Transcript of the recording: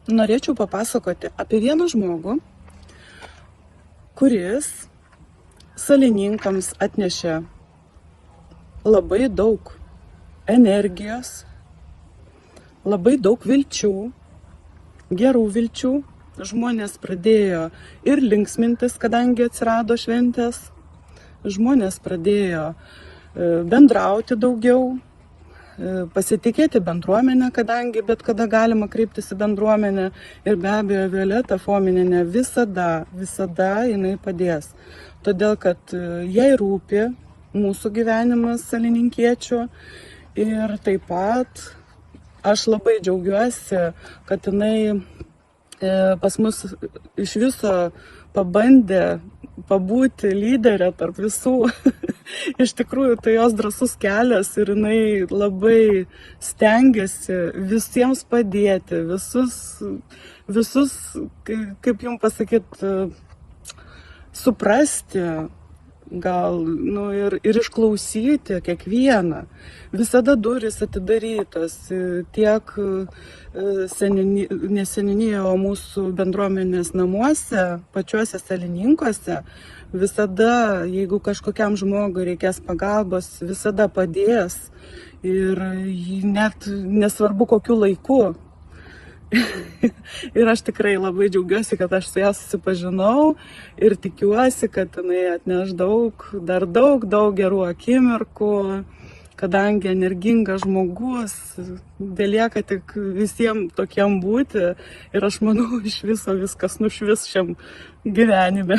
norėčiau papasakoti apie vieną žmogų, kuris salininkams atnešė labai daug energijos, labai daug vilčių, gerų vilčių. Žmonės pradėjo ir linksmintis, kadangi atsirado šventės. Žmonės pradėjo bendrauti daugiau, pasitikėti bendruomenę, kadangi bet kada galima kreiptis į bendruomenę. Ir be abejo, Violeta Fominienė visada jinai padės. Todėl, kad jai rūpi mūsų gyvenimas salininkiečių. Ir taip pat aš labai džiaugiuosi, kad jinai pas mus iš viso pabandė pabūti lyderė tarp visų. Iš tikrųjų, tai jos drąsus kelias ir jinai labai stengiasi visiems padėti, visus, kaip jums pasakyti, suprasti, gal, ir išklausyti kiekvieną. Visada durys atidarytos tiek neseniūnijoje, o mūsų bendruomenės namuose, pačiuose salininkuose. Visada, jeigu kažkokiam žmogui reikės pagalbos, visada padės. Ir net nesvarbu kokiu laiku. Ir aš tikrai labai džiaugiuosi, kad aš su ją susipažinau ir tikiuosi, kad jinai atneš dar daug gerų akimirkų, kadangi energingas žmogus, belieka tik visiems tokiem būti ir aš manau, iš viso viskas nušvis šiam gyvenime.